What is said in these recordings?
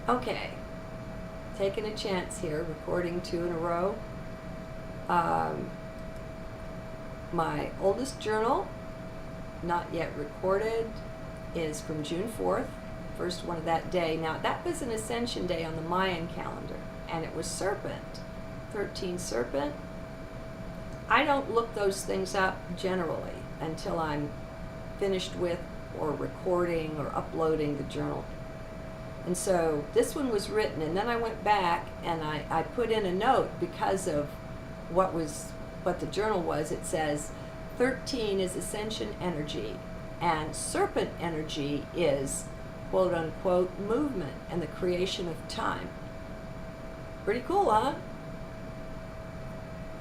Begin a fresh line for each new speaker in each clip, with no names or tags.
Okay, taking a chance here, recording 2 in a row. My oldest journal, not yet recorded, is from June 4th, first one of that day. Now, that was an Ascension Day on the Mayan calendar, and it was Serpent, 13 Serpent. I don't look those things up generally until I'm finished with or recording or uploading the journal. And so this one was written, and then I went back and I put in a note because of what the journal was. It says 13 is ascension energy, and serpent energy is quote unquote movement and the creation of time. Pretty cool, huh?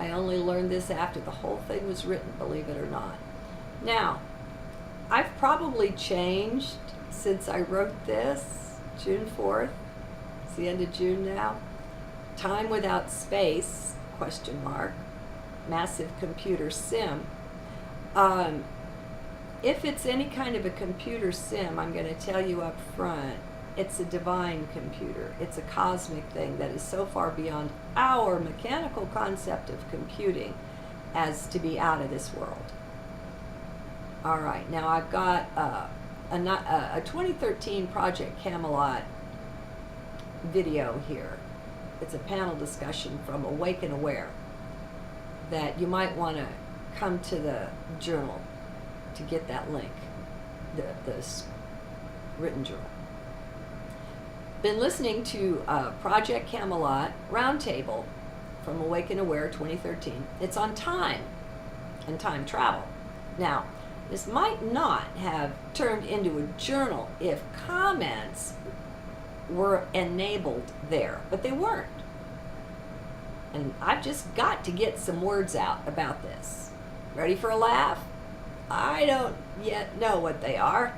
I only learned this after the whole thing was written, believe it or not. Now, I've probably changed since I wrote this. June 4th, it's the end of June now. Time without space, question mark, massive computer sim. If it's any kind of a computer sim, I'm going to tell you up front, it's a divine computer. It's a cosmic thing that is so far beyond our mechanical concept of computing as to be out of this world. All right, now I've got a 2013 Project Camelot video here. It's a panel discussion from Awake and Aware that you might want to come to the journal to get that link, the written journal. Been listening to Project Camelot Roundtable from Awake and Aware 2013. It's on time and time travel. Now, this might not have turned into a journal if comments were enabled there, but they weren't. And I've just got to get some words out about this. Ready for a laugh? I don't yet know what they are,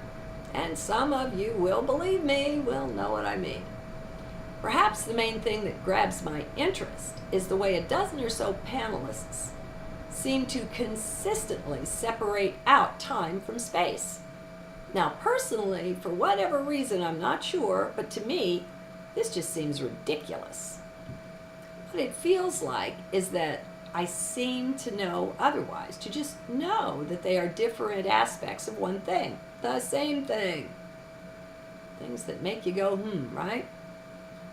and some of you will believe me, will know what I mean. Perhaps the main thing that grabs my interest is the way a dozen or so panelists seem to consistently separate out time from space. Now, personally, for whatever reason, I'm not sure, but to me, this just seems ridiculous. What it feels like is that I seem to know otherwise, to just know that they are different aspects of one thing, the same thing. Things that make you go, right?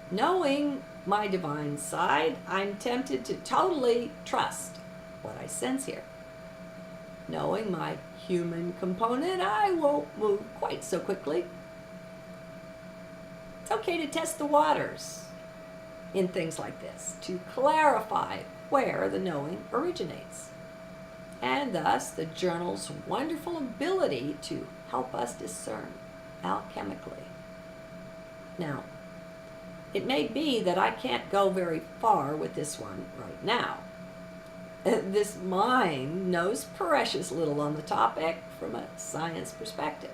Knowing my divine side, I'm tempted to totally trust what I sense here. Knowing my human component, I won't move quite so quickly. It's okay to test the waters in things like this, to clarify where the knowing originates, and thus the journal's wonderful ability to help us discern alchemically. Now, it may be that I can't go very far with this one right now. This mind knows precious little on the topic from a science perspective.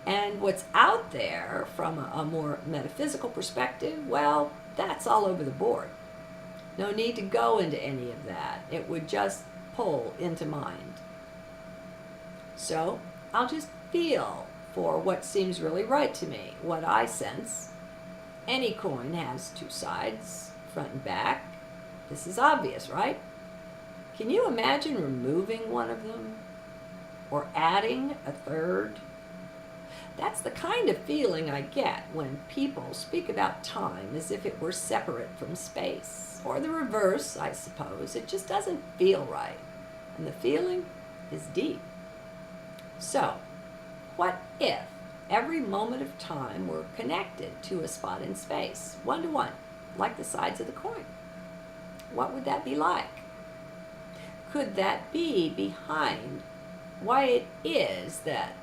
And what's out there from a more metaphysical perspective, well, that's all over the board. No need to go into any of that. It would just pull into mind. So I'll just feel for what seems really right to me, what I sense. Any coin has two sides, front and back. This is obvious, right? Can you imagine removing one of them or adding a third? That's the kind of feeling I get when people speak about time as if it were separate from space. Or the reverse, I suppose. It just doesn't feel right. And the feeling is deep. So, what if every moment of time were connected to a spot in space, one to one, like the sides of the coin? What would that be like? Could that be behind why it is that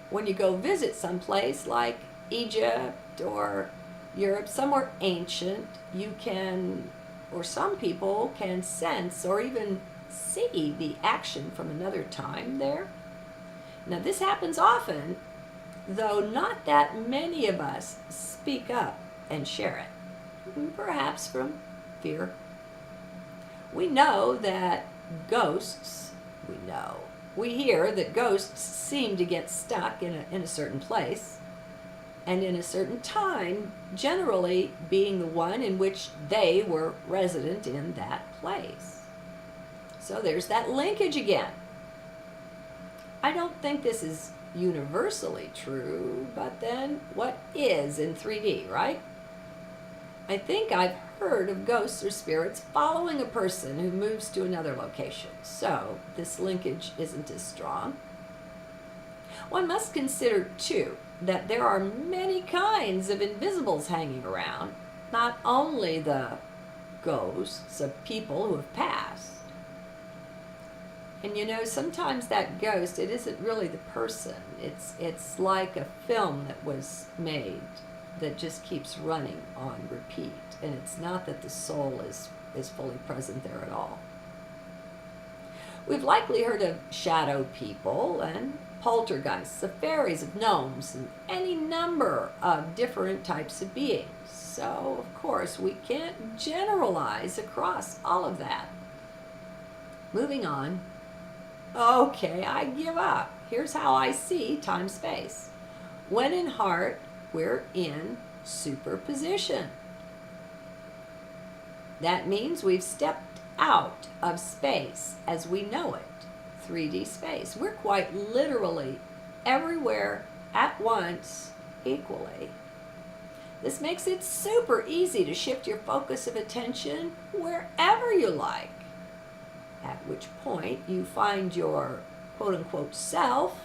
when you go visit someplace like Egypt or Europe, somewhere ancient, you can, or some people can sense or even see the action from another time there? Now, this happens often, though not that many of us speak up and share it, perhaps from fear. We know that ghosts, we hear that ghosts seem to get stuck in a certain place. and in a certain time, generally being the one in which they were resident in that place. So there's that linkage again. I don't think this is universally true, but then what is in 3D, right? I think I've heard of ghosts or spirits following a person who moves to another location, so this linkage isn't as strong. One must consider, too, that there are many kinds of invisibles hanging around, not only the ghosts of people who have passed. And you know, sometimes that ghost, it isn't really the person. It's like a film that was made that just keeps running on repeat. And it's not that the soul is fully present there at all. We've likely heard of shadow people and poltergeists, of fairies, of gnomes, and any number of different types of beings. So, of course, we can't generalize across all of that. Moving on. Okay, I give up. Here's how I see time-space. When in heart, we're in superposition. That means we've stepped out of space as we know it, 3D space. We're quite literally everywhere at once equally. This makes it super easy to shift your focus of attention wherever you like, at which point you find your quote-unquote self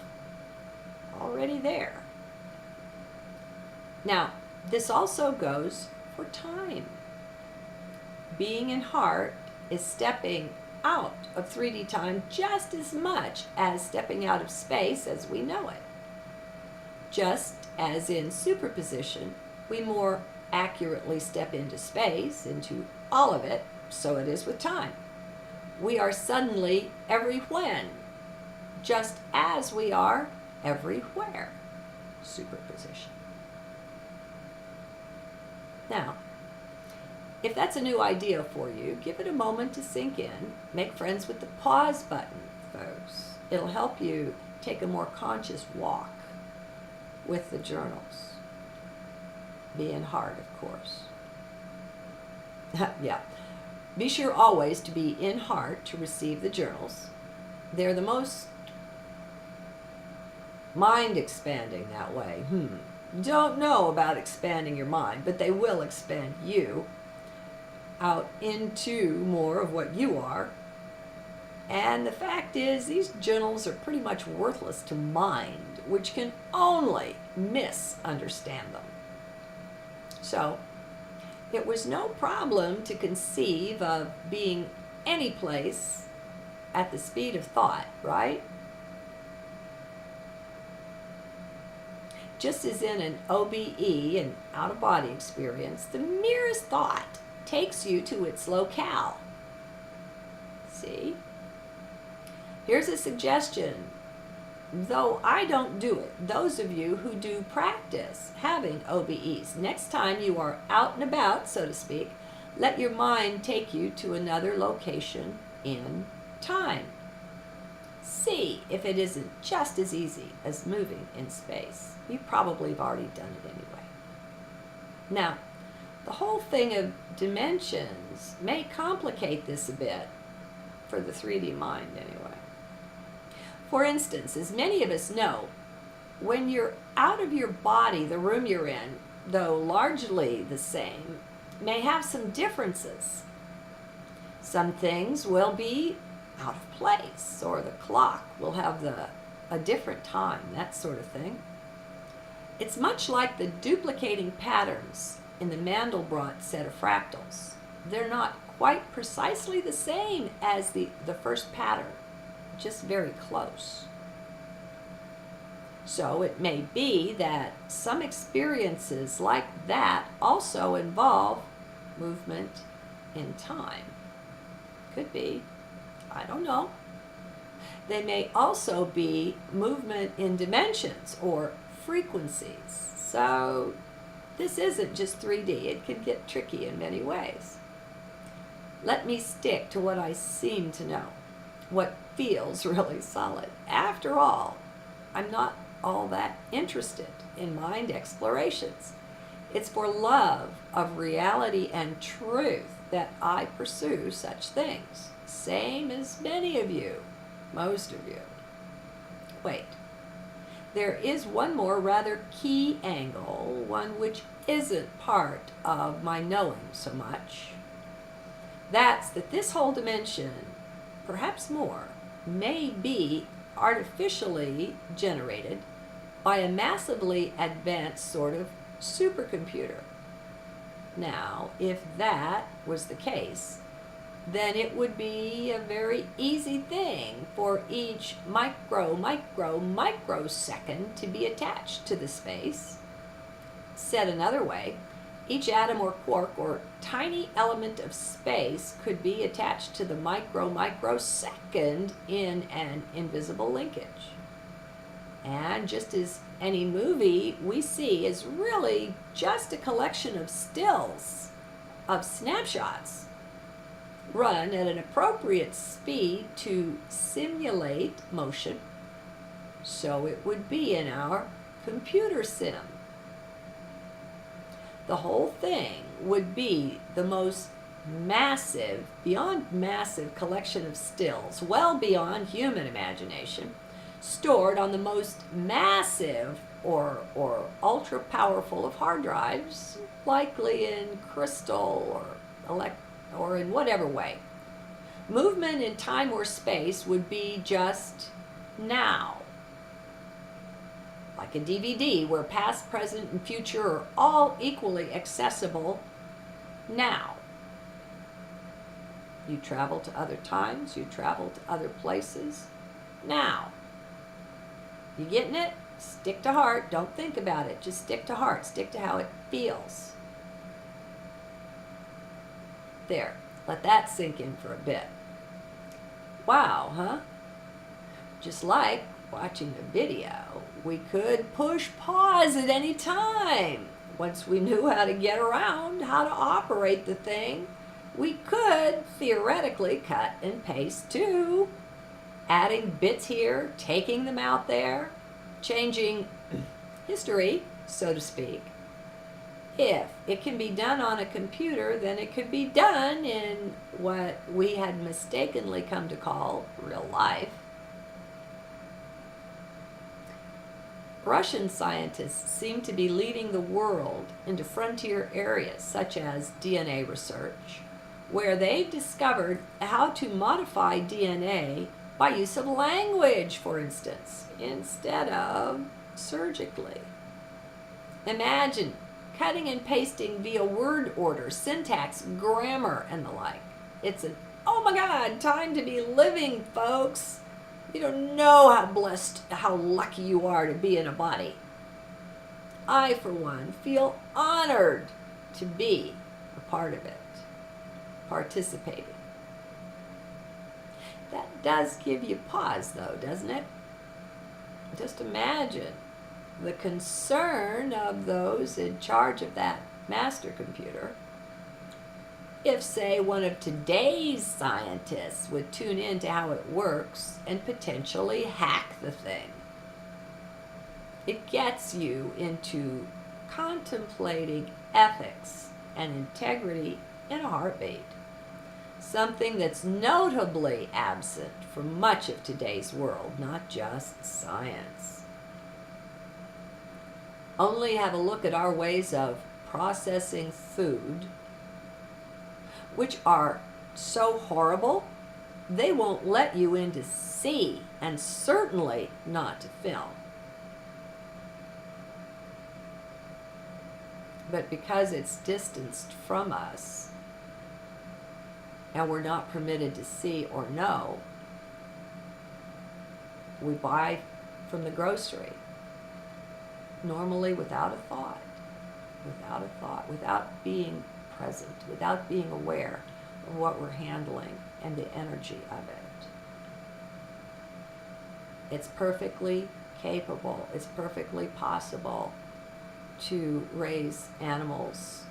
already there. Now, this also goes for time. Being in heart is stepping out of 3D time just as much as stepping out of space as we know it. Just as in superposition, we more accurately step into space, into all of it, so it is with time. We are suddenly every when, just as we are everywhere. Superposition. Now, if that's a new idea for you, give it a moment to sink in. Make friends with the pause button, folks. It'll help you take a more conscious walk with the journals. Be in heart, of course. Yeah. Be sure always to be in heart to receive the journals. They're the most mind-expanding that way. Don't know about expanding your mind, but they will expand you out into more of what you are. And the fact is, these journals are pretty much worthless to mind, which can only misunderstand them. So, it was no problem to conceive of being any place at the speed of thought, right? Just as in an OBE, an out-of-body experience, the merest thought takes you to its locale. See? Here's a suggestion. Though I don't do it, those of you who do practice having OBEs, next time you are out and about, so to speak, let your mind take you to another location in time. See if it isn't just as easy as moving in space. You probably have already done it anyway. Now, the whole thing of dimensions may complicate this a bit for the 3D mind anyway. For instance, as many of us know, when you're out of your body, the room you're in, though largely the same, may have some differences. Some things will be out of place, or the clock will have a different time, that sort of thing. It's much like the duplicating patterns in the Mandelbrot set of fractals. They're not quite precisely the same as the first pattern, just very close. So it may be that some experiences like that also involve movement in time. Could be. I don't know. They may also be movement in dimensions or frequencies. So this isn't just 3D. It can get tricky in many ways. Let me stick to what I seem to know, what feels really solid. After all, I'm not all that interested in mind explorations. It's for love of reality and truth that I pursue such things. Same as many of you, most of you. Wait, there is one more rather key angle, one which isn't part of my knowing so much. That's that this whole dimension, perhaps more, may be artificially generated by a massively advanced sort of supercomputer. Now, if that was the case, then it would be a very easy thing for each microsecond to be attached to the space. Said another way, each atom or quark or tiny element of space could be attached to the microsecond in an invisible linkage. And just as any movie we see is really just a collection of stills, of snapshots, run at an appropriate speed to simulate motion, so it would be in our computer sim. The whole thing would be the most massive, beyond massive collection of stills, well beyond human imagination, stored on the most massive or ultra powerful of hard drives, likely in crystal or in whatever way. Movement in time or space would be just now. Like a DVD where past, present, and future are all equally accessible now. You travel to other times, you travel to other places now. You getting it? Stick to heart. Don't think about it. Just stick to heart. Stick to how it feels. There. Let that sink in for a bit. Wow, huh? Just like watching a video, we could push pause at any time. Once we knew how to get around, how to operate the thing, we could theoretically cut and paste too, adding bits here, taking them out there, changing history, so to speak. If it can be done on a computer, then it could be done in what we had mistakenly come to call real life. Russian scientists seem to be leading the world into frontier areas such as DNA research, where they've discovered how to modify DNA by use of language, for instance, instead of surgically. Imagine cutting and pasting via word order, syntax, grammar, and the like. It's an, oh my God, time to be living, folks. You don't know how blessed, how lucky you are to be in a body. I, for one, feel honored to be a part of it, participating. That does give you pause, though, doesn't it? Just imagine the concern of those in charge of that master computer if, say, one of today's scientists would tune in to how it works and potentially hack the thing. It gets you into contemplating ethics and integrity in a heartbeat, something that's notably absent from much of today's world, not just science. Only have a look at our ways of processing food, which are so horrible, they won't let you in to see, and certainly not to film. But because it's distanced from us, and we're not permitted to see or know, we buy from the grocery, normally without a thought, without being present, without being aware of what we're handling and the energy of it. It's perfectly capable, it's perfectly possible to raise animals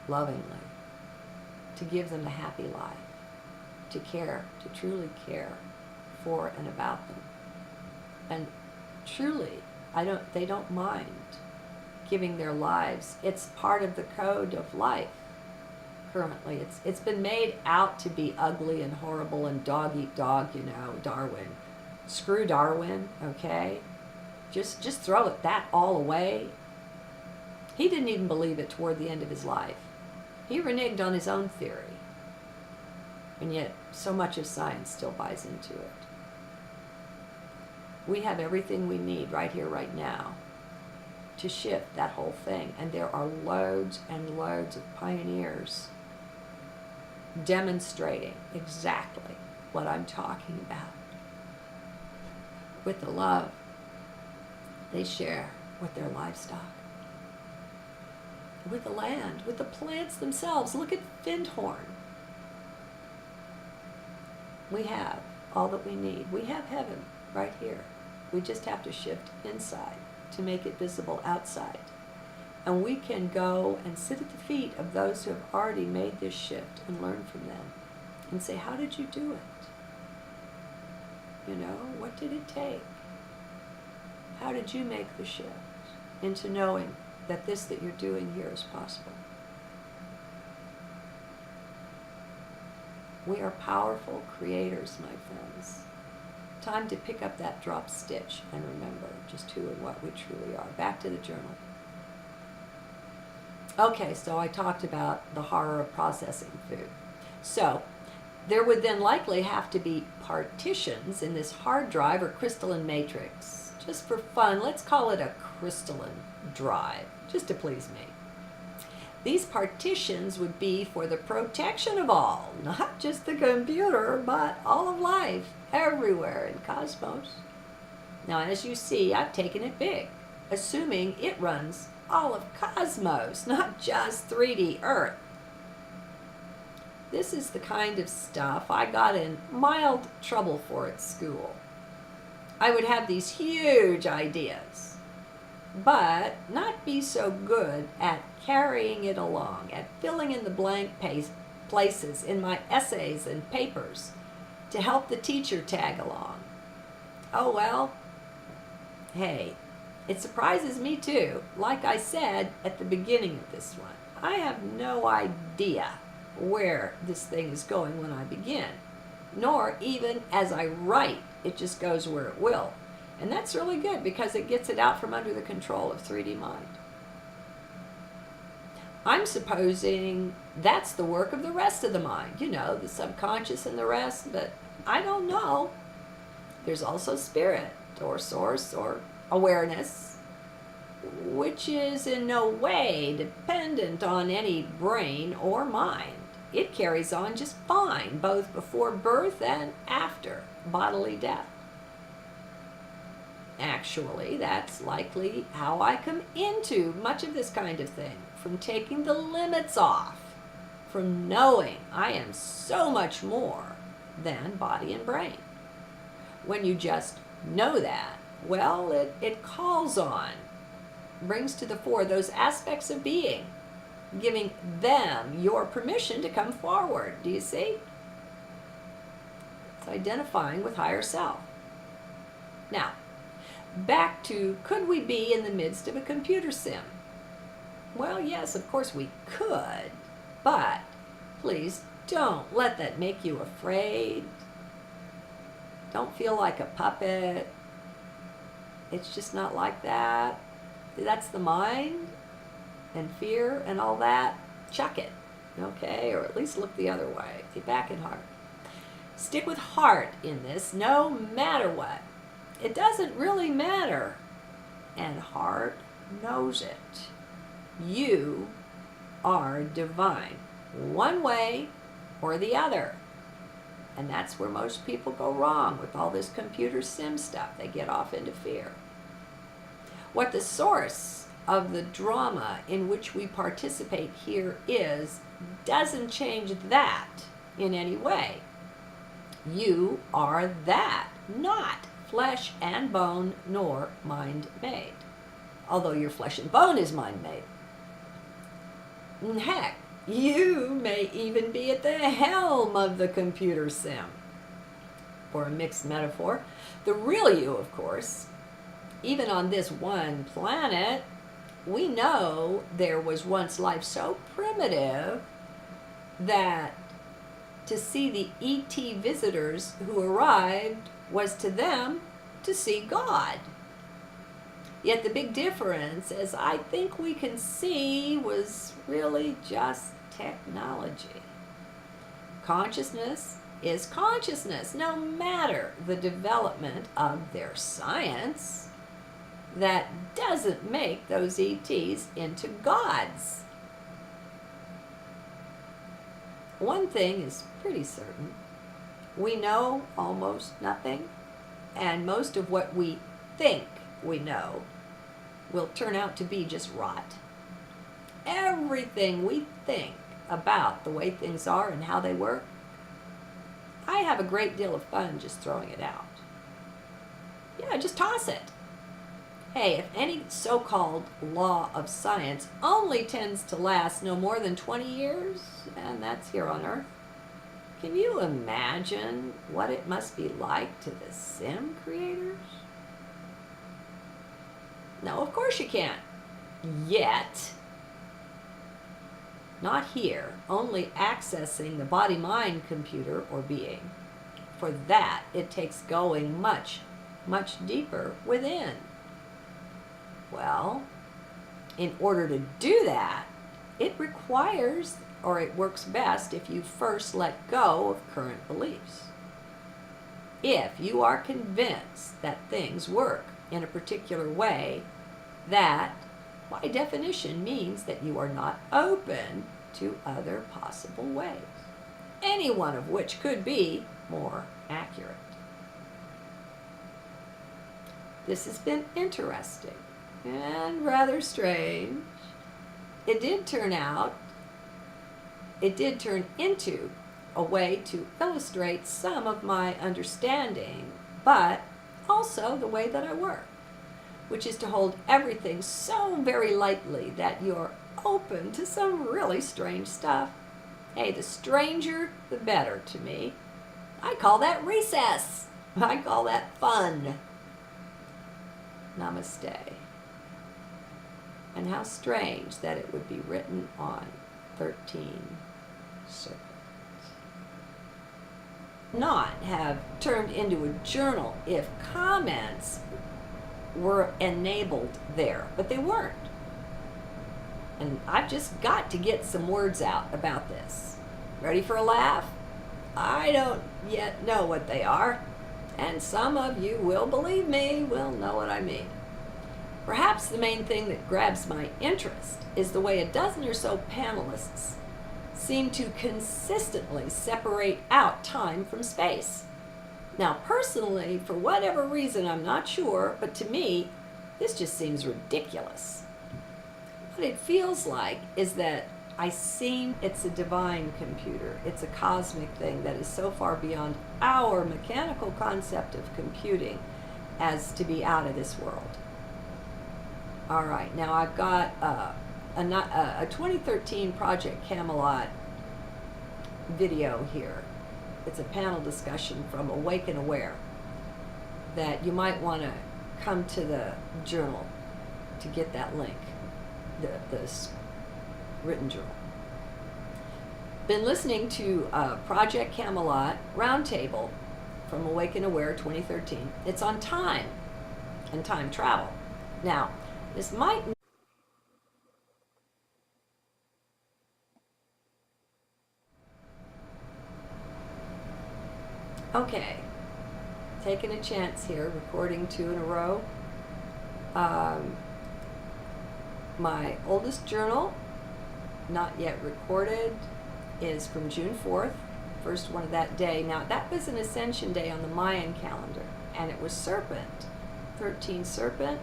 lovingly, to give them a happy life, to care, to truly care for and about them. And truly, they don't mind giving their lives. It's part of the code of life. Currently, it's been made out to be ugly and horrible and dog eat dog, Darwin. Screw Darwin, okay? Just throw that all away. He didn't even believe it toward the end of his life. He reneged on his own theory. And yet, so much of science still buys into it. We have everything we need right here, right now, to shift that whole thing. And there are loads and loads of pioneers demonstrating exactly what I'm talking about. With the love they share with their livestock, with the land, with the plants themselves. Look at Findhorn. We have all that we need. We have heaven right here. We just have to shift inside to make it visible outside. And we can go and sit at the feet of those who have already made this shift and learn from them and say, how did you do it? What did it take? How did you make the shift into knowing that this that you're doing here is possible? We are powerful creators, my friends. Time to pick up that drop stitch and remember just who and what we truly are. Back to the journal. Okay, so I talked about the horror of processing food. So there would then likely have to be partitions in this hard drive or crystalline matrix. Just for fun, let's call it a crystalline drive, just to please me. These partitions would be for the protection of all, not just the computer, but all of life, everywhere in cosmos. Now, as you see, I've taken it big, assuming it runs all of cosmos, not just 3D Earth. This is the kind of stuff I got in mild trouble for at school. I would have these huge ideas, but not be so good at carrying it along, at filling in the blank places in my essays and papers to help the teacher tag along. Oh well, hey, it surprises me too. Like I said at the beginning of this one, I have no idea where this thing is going when I begin, nor even as I write. It just goes where it will. And that's really good because it gets it out from under the control of 3D mind. I'm supposing that's the work of the rest of the mind, the subconscious and the rest, but I don't know. There's also spirit or source or awareness, which is in no way dependent on any brain or mind. It carries on just fine, both before birth and after bodily death. Actually, that's likely how I come into much of this kind of thing, from taking the limits off, from knowing I am so much more than body and brain. When you just know that, well, it calls on, brings to the fore those aspects of being, giving them your permission to come forward. Do you see? It's identifying with higher self. Now, back to, could we be in the midst of a computer sim? Well, yes, of course we could, but please don't let that make you afraid. Don't feel like a puppet. It's just not like that. That's the mind and fear and all that. Chuck it, okay? Or at least look the other way. Get back in heart. Stick with heart in this no matter what. It doesn't really matter. And heart knows it. You are divine, one way or the other. And that's where most people go wrong with all this computer sim stuff. They get off into fear. What the source of the drama in which we participate here is doesn't change that in any way. You are that, not flesh and bone nor mind made. Although your flesh and bone is mind made. Heck, you may even be at the helm of the computer sim. For a mixed metaphor, the real you, of course, even on this one planet, we know there was once life so primitive that to see the ET visitors who arrived was to them to see God. Yet the big difference, as I think we can see, was really just technology. Consciousness is consciousness, no matter the development of their science. That doesn't make those ETs into gods. One thing is pretty certain. We know almost nothing, and most of what we think we know will turn out to be just rot. Everything we think about the way things are and how they work, I have a great deal of fun just throwing it out. Yeah, just toss it. Hey, if any so-called law of science only tends to last no more than 20 years, and that's here on Earth, can you imagine what it must be like to the sim creators? No, of course you can't. Yet. Not here, only accessing the body-mind computer or being. For that, it takes going much, much deeper within. Well, in order to do that, it requires, or it works best if you first let go of current beliefs. If you are convinced that things work in a particular way, that, by definition, means that you are not open to other possible ways, any one of which could be more accurate. This has been interesting and rather strange. It did turn into a way to illustrate some of my understanding, but also the way that I work, which is to hold everything so very lightly that you're open to some really strange stuff. Hey, the stranger, the better to me. I call that recess. I call that fun. Namaste. And how strange that it would be written on 13 serpents. Not have turned into a journal if comments were enabled there, but they weren't. And I've just got to get some words out about this. Ready for a laugh? I don't yet know what they are, and some of you will believe me, will know what I mean. Perhaps the main thing that grabs my interest is the way a dozen or so panelists seem to consistently separate out time from space. Now, personally, for whatever reason, I'm not sure, but to me, this just seems ridiculous. What it feels like is that it's a divine computer. It's a cosmic thing that is so far beyond our mechanical concept of computing as to be out of this world. All right, now I've got a 2013 Project Camelot video here. It's a panel discussion from Awake and Aware that you might want to come to the journal to get that link, the written journal. Been listening to Project Camelot Roundtable from Awake and Aware 2013. It's on time and time travel. Now, this might... Okay, taking a chance here, recording 2 in a row. My oldest journal, not yet recorded, is from June 4th, first one of that day. Now, that was an Ascension Day on the Mayan calendar, and it was Serpent, 13 Serpent.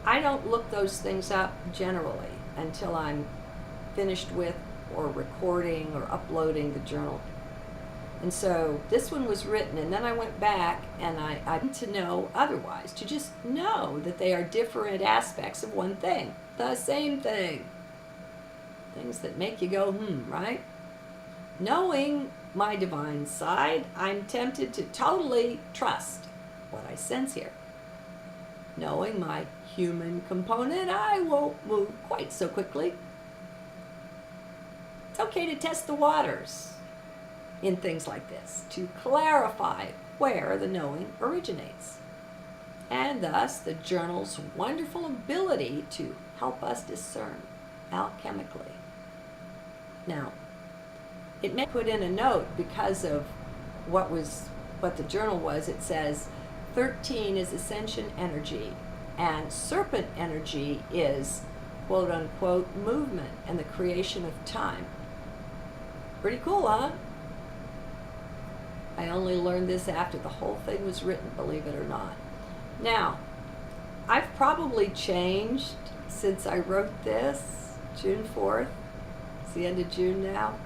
I don't look those things up generally until I'm finished with or recording or uploading the journal. And so this one was written, and then I went back and I need to know otherwise, to just know that they are different aspects of one thing, the same thing. Things that make you go, right? Knowing my divine side, I'm tempted to totally trust what I sense here. Knowing my human component, I won't move quite so quickly. It's okay to test the waters in things like this, to clarify where the knowing originates, and thus the journal's wonderful ability to help us discern alchemically. Now, it may put in a note because of what the journal was. It says 13 is ascension energy, and serpent energy is quote unquote movement and the creation of time. Pretty cool, huh? I only learned this after the whole thing was written, believe it or not. Now, I've probably changed since I wrote this, June 4th. It's the end of June now.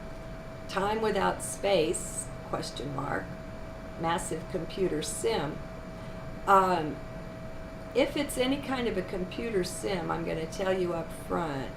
Time without space, question mark, massive computer sim. If it's any kind of a computer sim, I'm going to tell you up front,